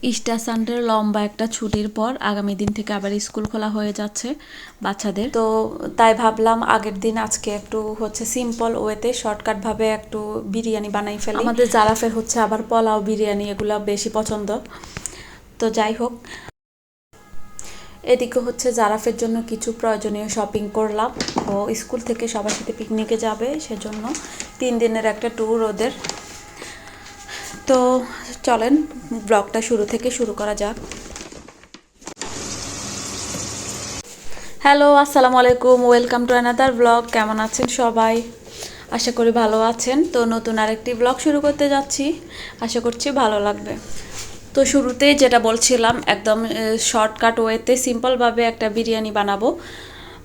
Easter সানডের লম্বা একটা ছুটির পর আগামী দিন থেকে আবার স্কুল খোলা হয়ে যাচ্ছে বাচ্চাদের। তো তাই ভাবলাম আগের দিন আজকে একটু হচ্ছে সিম্পল ওয়েতে শর্টকাট ভাবে একটু বিরিয়ানি বানাই ফেলি। আমাদের জারাফের হচ্ছে আবার পোলাও বিরিয়ানি এগুলো বেশি পছন্দ। তো যাই হোক, এদিকে হচ্ছে জারাফের জন্য কিছু প্রয়োজনীয় শপিং করলাম। ও স্কুল থেকে সবার সাথে পিকনিকে যাবে, সেজন্য 3 দিনের একটা ট্যুর ওদের। তো চলেন ব্লগটা শুরু থেকে শুরু করা যাক। হ্যালো, আসসালামু আলাইকুম, ওয়েলকাম টু অ্যানাদার ব্লগ। কেমন আছেন সবাই? আশা করি ভালো আছেন। তো নতুন আরেকটি ব্লগ শুরু করতে যাচ্ছি, আশা করছি ভালো লাগবে। তো শুরুতেই যেটা বলছিলাম, একদম শর্টকাট ওয়েতে সিম্পলভাবে একটা বিরিয়ানি বানাবো।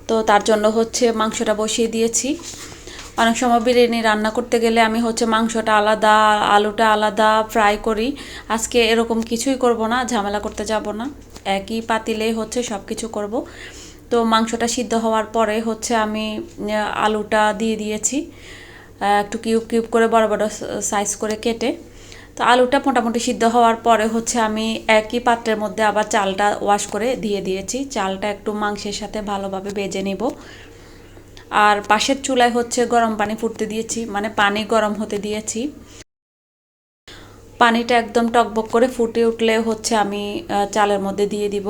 তো তার জন্য হচ্ছে মাংসটা বসিয়ে দিয়েছি। অনেক সময় বিরিয়ানি রান্না করতে গেলে আমি হচ্ছে মাংসটা আলাদা, আলুটা আলাদা ফ্রাই করি। আজকে এরকম কিছুই করব না, ঝামেলা করতে যাব না, একই পাতিলেই হচ্ছে সব কিছু করব। তো মাংসটা সিদ্ধ হওয়ার পরে হচ্ছে আমি আলুটা দিয়ে দিয়েছি, একটু কিউব কিউব করে বড় বড় সাইজ করে কেটে। তো আলুটা মোটামুটি সিদ্ধ হওয়ার পরে হচ্ছে আমি একই পাত্রের মধ্যে আবার চালটা ওয়াশ করে দিয়ে দিয়েছি। চালটা একটু মাংসের সাথে ভালোভাবে ভেজে নেব। আর পাশের চুলায় হচ্ছে গরম পানি ফুটতে দিয়েছি, মানে পানি গরম হতে দিয়েছি। পানিটা একদম টকবক করে ফুটে উঠলে হচ্ছে আমি চালের মধ্যে দিয়ে দিব।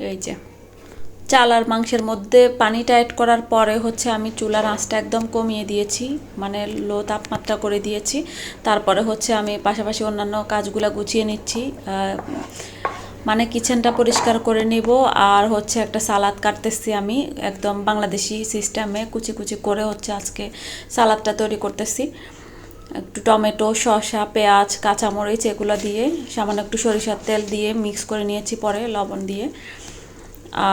এই যে চাল আর মাংসের মধ্যে পানিটা অ্যাড করার পরে হচ্ছে আমি চুলার আঁচটা একদম কমিয়ে দিয়েছি, মানে লো তাপমাত্রা করে দিয়েছি। তারপরে হচ্ছে আমি পাশাপাশি অন্যান্য কাজগুলো গুছিয়ে নিচ্ছি, মানে কিচেনটা পরিষ্কার করে নিব। আর হচ্ছে একটা সালাদ কাটতেছি আমি, একদম বাংলাদেশি সিস্টেমে কুচি কুচি করে হচ্ছে আজকে সালাদটা তৈরি করতেছি। একটু টমেটো, শসা, পেঁয়াজ, কাঁচামরিচ এগুলো দিয়ে সামান্য একটু সরিষার তেল দিয়ে মিক্স করে নিয়েছি পরে লবণ দিয়ে।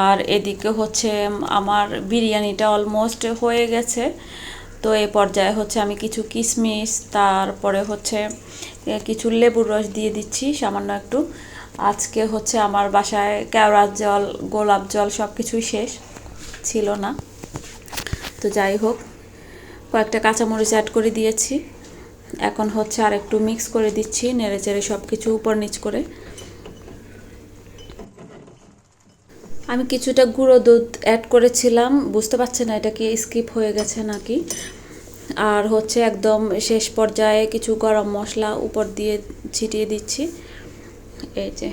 আর এদিকে হচ্ছে আমার বিরিয়ানিটা অলমোস্ট হয়ে গেছে। তো এই পর্যায়ে হচ্ছে আমি কিছু কিশমিশ, তারপরে হচ্ছে কিছু লেবুর রস দিয়ে দিচ্ছি সামান্য একটু। আজকে হচ্ছে আমার বাসায় কেওড়ার জল, গোলাপ জল সব কিছুই শেষ ছিল না। তো যাই হোক, কয়েকটা কাঁচামরিচ অ্যাড করে দিয়েছি। এখন হচ্ছে আর একটু মিক্স করে দিচ্ছি, নেড়ে চেড়ে সব কিছু উপর নিচ করে। আমি কিছুটা গুঁড়ো দুধ অ্যাড করেছিলাম, বুঝতে পারছি না এটা কি স্কিপ হয়ে গেছে নাকি। আর হচ্ছে একদম শেষ পর্যায়ে কিছু গরম মশলা উপর দিয়ে ছিটিয়ে দিচ্ছি। এই যে,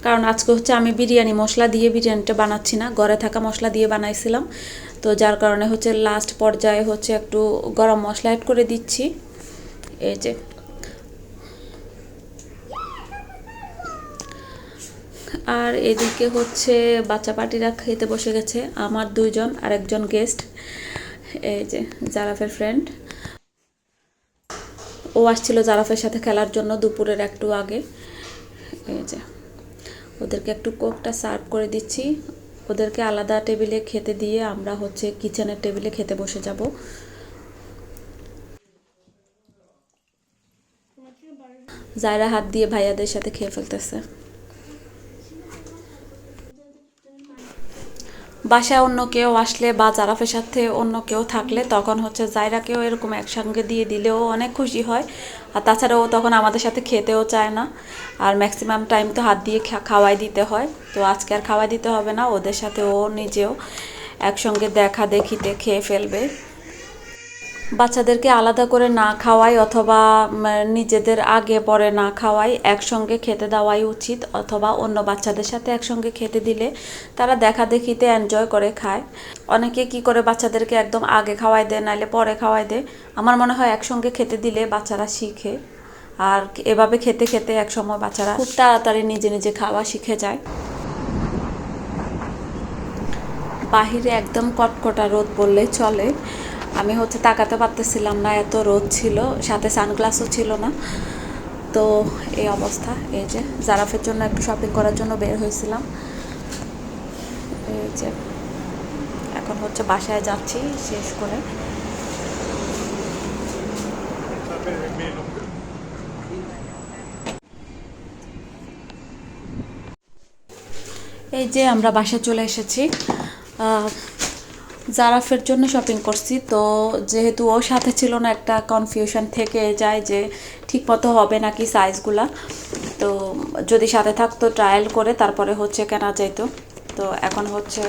কারণ আজকে হচ্ছে আমি বিরিয়ানি মশলা দিয়ে বিরিয়ানিটা বানাচ্ছি না, ঘরে থাকা মশলা দিয়ে বানাইছিলাম। তো যার কারণে হচ্ছে লাস্ট পর্যায়ে হচ্ছে একটু গরম মশলা অ্যাড করে দিচ্ছি। এই যে, আর এদিকে হচ্ছে বাচ্চা পার্টিরা খেতে বসে গেছে, আমার 2জন আর একজন গেস্ট। এই যে জারাফের ফ্রেন্ড, ও আসছিল জারাফের সাথে খেলার জন্য দুপুরের একটু আগে। এই যে ওদেরকে একটু কোকটা সার্ভ করে দিচ্ছি। ওদেরকে আলাদা টেবিলে খেতে দিয়ে আমরা হচ্ছে কিচেনের টেবিলে খেতে বসে যাব। জায়রা হাত দিয়ে ভাইয়াদের সাথে খেয়ে ফেলতেছে। বাসায় অন্য কেউ আসলে বা জারাফের সাথে অন্য কেউ থাকলে তখন হচ্ছে জায়রাকেও এরকম একসঙ্গে দিয়ে দিলেও অনেক খুশি হয়। আর তাছাড়াও তখন আমাদের সাথে খেতেও চায় না। আর ম্যাক্সিমাম টাইম তো হাত দিয়ে খাওয়াই দিতে হয়। তো আজকে আর খাওয়াই দিতে হবে না, ওদের সাথে ও নিজেও একসঙ্গে দেখা দেখিতে খেয়ে ফেলবে। বাচ্চাদেরকে আলাদা করে না খাওয়াই অথবা নিজেদের আগে পরে না খাওয়াই, একসঙ্গে খেতে দেওয়াই উচিত। অথবা অন্য বাচ্চাদের সাথে একসঙ্গে খেতে দিলে তারা দেখা দেখিতে এনজয় করে খায়। অনেকে কি করে বাচ্চাদেরকে একদম আগে খাওয়াই দেয়, নাইলে পরে খাওয়াই দেয়। আমার মনে হয় একসঙ্গে খেতে দিলে বাচ্চারা শিখে। আর এভাবে খেতে খেতে একসময় বাচ্চারা খুব তাড়াতাড়ি নিজে নিজে খাওয়া শিখে যায়। বাহিরে একদম কটকটা রোদ বললেই চলে। আমি হচ্ছে তাকাতে পারতেছিলাম না, এত রোদ ছিল, সাথে সানগ্লাসও ছিল না। তো এই অবস্থা। এই যে জারাফের জন্য একটু শপিং করার জন্য বের হয়েছিলাম। এই যে এখন হচ্ছে বাসায় যাচ্ছি শেষ করে। এই যে আমরা বাসায় চলে এসেছি। জারাফের জন্য শপিং করছি। তো যেহেতু ওর সাথে ছিল না, একটা কনফিউশন থেকে যায় যে ঠিক মতো হবে নাকি সাইজগুলা। তো যদি সাথে থাকতো ট্রায়াল করে তারপরে হচ্ছে কেনা যাইতো। তো এখন হচ্ছে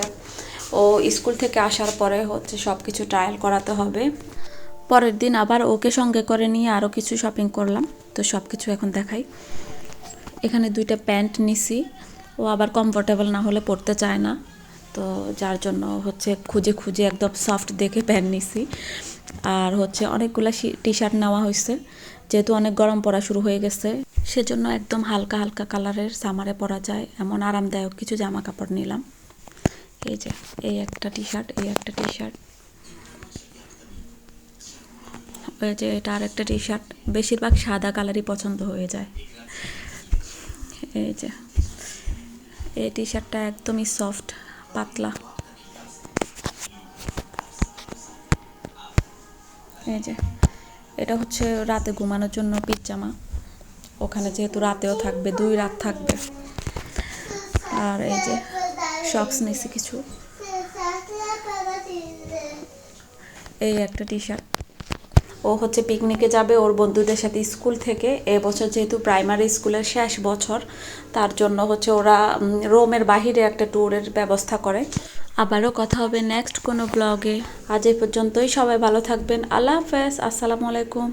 ও স্কুল থেকে আসার পরে হচ্ছে সব কিছু ট্রায়াল করাতে হবে। পরের দিন আবার ওকে সঙ্গে করে নিয়ে আরও কিছু শপিং করলাম। তো সব কিছু এখন দেখাই। এখানে 2টা প্যান্ট নিছি, ও আবার কমফোর্টেবল না হলে পরতে চায় না, তো যার জন্য হচ্ছে খুঁজে খুঁজে একদম সফট দেখে প্যান্ট নিছি। আর হচ্ছে অনেকগুলো টি শার্ট নেওয়া হয়েছে, যেহেতু অনেক গরম পড়া শুরু হয়ে গেছে, সেজন্য একদম হালকা হালকা কালারের সামারে পরা যায় এমন আরামদায়ক কিছু জামা কাপড় নিলাম। এই যে এই একটা টি শার্ট, এই একটা টি শার্ট, ওই যে এটা আর একটা টি শার্ট। বেশিরভাগ সাদা কালারই পছন্দ হয়ে যায়। এই যে এই টি শার্টটা একদমই সফট, পাতলা। এই যে এটা হচ্ছে রাতে ঘুমানোর জন্য পিজামা, ওখানে যেহেতু রাতেও থাকবে, 2 রাত থাকবে। আর এই যে শক্স নিয়েছি কিছু, এই একটা টি শার্ট। ও হচ্ছে পিকনিকে যাবে ওর বন্ধুদের সাথে স্কুল থেকে। এবছর যেহেতু প্রাইমারি স্কুলের শেষ বছর, তার জন্য হচ্ছে ওরা রোমের বাহিরে একটা ট্যুরের ব্যবস্থা করে। আবারও কথা হবে নেক্সট কোনো ব্লগে। আজ এই পর্যন্তই, সবাই ভালো থাকবেন। আল্লাহ হাফেজ, আসসালামু আলাইকুম।